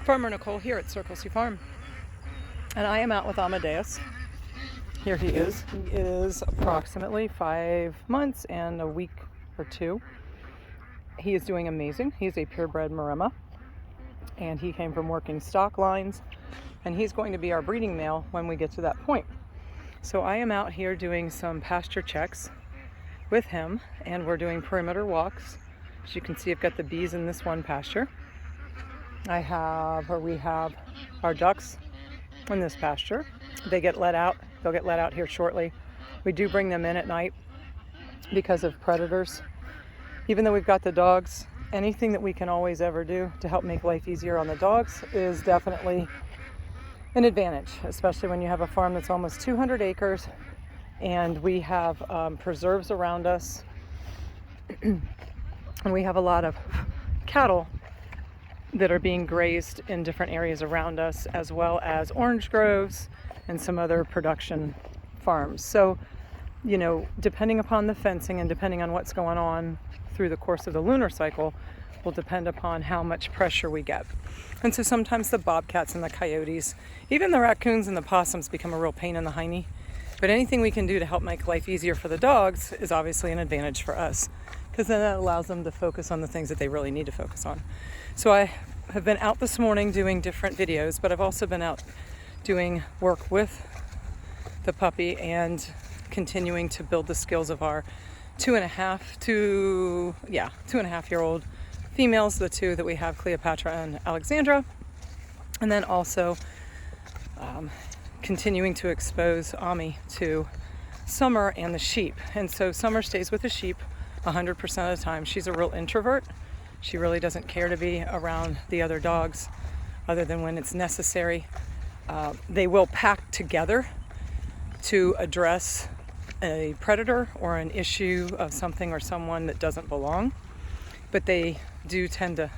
Farmer Nicole here at Circle C Farm, and I am out with Amadeus. Here he is. He is approximately 5 months and a week or two. He is doing amazing. He's a purebred Maremma, and he came from working stock lines, and he's going to be our breeding male when we get to that point. So I am out here doing some pasture checks with him, and we're doing perimeter walks. As you can see, I've got the bees in this one pasture. We have our ducks in this pasture. They get let out. They'll get let out here shortly. We do bring them in at night because of predators. Even though we've got the dogs, anything that we can always ever do to help make life easier on the dogs is definitely an advantage, especially when you have a farm that's almost 200 acres and we have preserves around us and we have a lot of cattle that are being grazed in different areas around us, as well as orange groves and some other production farms. So, you know, depending upon the fencing and depending on what's going on through the course of the lunar cycle will depend upon how much pressure we get. And so sometimes the bobcats and the coyotes, even the raccoons and the possums become a real pain in the hiney. But anything we can do to help make life easier for the dogs is obviously an advantage for us, because then that allows them to focus on the things that they really need to focus on. So I have been out this morning doing different videos, but I've also been out doing work with the puppy and continuing to build the skills of our 2.5-year-old females, the two that we have, Cleopatra and Alexandra, and then also continuing to expose Ami to Summer and the sheep. And so Summer stays with the sheep 100% of the time. She's a real introvert. She really doesn't care to be around the other dogs other than when it's necessary. They will pack together to address a predator or an issue of something or someone that doesn't belong. But they do tend to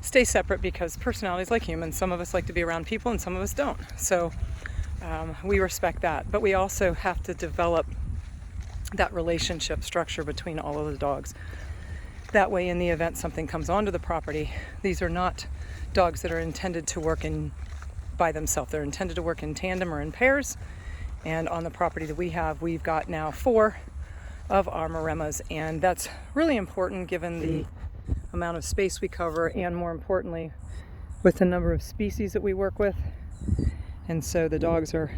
stay separate because personalities like humans, some of us like to be around people and some of us don't. So we respect that. But we also have to develop that relationship structure between all of the dogs. That way, in the event something comes onto the property, these are not dogs that are intended to work by themselves. They're intended to work in tandem or in pairs. And on the property that we have, we've got now 4 of our Maremmas, and that's really important given the amount of space we cover, and more importantly, with the number of species that we work with. And so the dogs are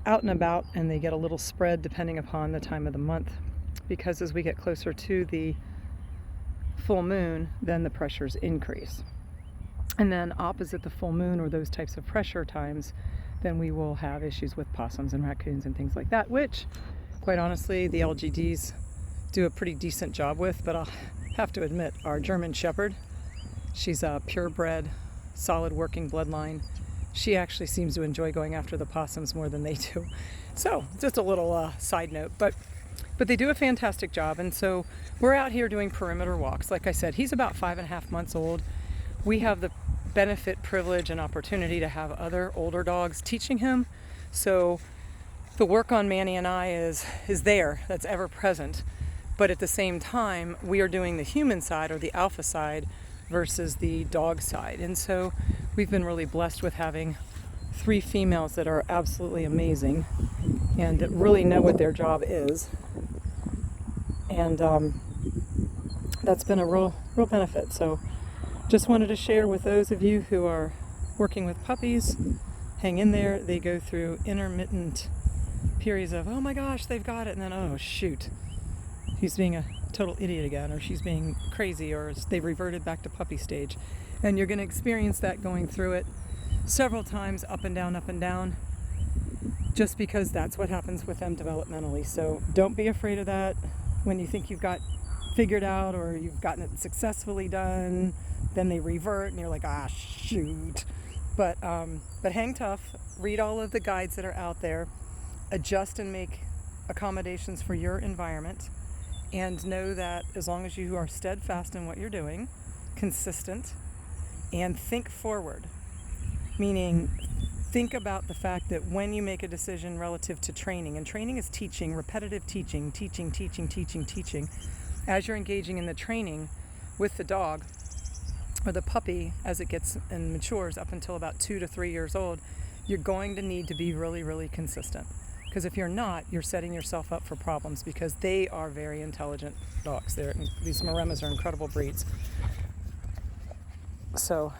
out and about, and they get a little spread depending upon the time of the month, because as we get closer to the full moon, then the pressures increase. And then opposite the full moon or those types of pressure times, then we will have issues with possums and raccoons and things like that, which quite honestly the LGDs do a pretty decent job with. But I'll have to admit, our German Shepherd, she's a purebred, solid working bloodline. She actually seems to enjoy going after the possums more than they do. So just a little side note, but they do a fantastic job. And so we're out here doing perimeter walks. Like I said, he's about 5.5 months old. We have the benefit, privilege, and opportunity to have other older dogs teaching him. So the work on Manny and I is there, that's ever present. But at the same time, we are doing the human side or the alpha side versus the dog side. And so we've been really blessed with having 3 females that are absolutely amazing and that really know what their job is. And that's been a real benefit. So just wanted to share with those of you who are working with puppies, hang in there. They go through intermittent periods of, oh my gosh, they've got it, and then, oh shoot, he's being a total idiot again, or she's being crazy, or they've reverted back to puppy stage. And you're going to experience that going through it several times, up and down, just because that's what happens with them developmentally. So don't be afraid of that. When you think you've got figured out or you've gotten it successfully done, then they revert and you're like, ah, shoot. But hang tough, read all of the guides that are out there, adjust and make accommodations for your environment, and know that as long as you are steadfast in what you're doing, consistent, and think forward, meaning think about the fact that when you make a decision relative to training, and training is teaching, repetitive teaching, as you're engaging in the training with the dog, or the puppy, as it gets and matures up until about 2 to 3 years old, you're going to need to be really, really consistent. Because if you're not, you're setting yourself up for problems, because they are very intelligent dogs. These Maremmas are incredible breeds. So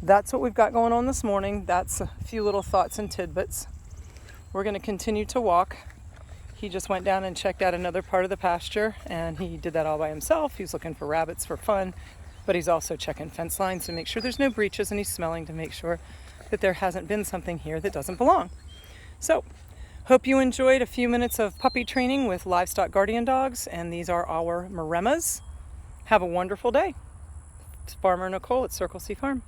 that's what we've got going on this morning. That's a few little thoughts and tidbits. We're going to continue to walk. He just went down and checked out another part of the pasture, and he did that all by himself. He's looking for rabbits for fun, but he's also checking fence lines to make sure there's no breaches, and he's smelling to make sure that there hasn't been something here that doesn't belong. So, hope you enjoyed a few minutes of puppy training with livestock guardian dogs, and these are our Maremmas. Have a wonderful day. It's Farmer Nicole at Circle C Farm.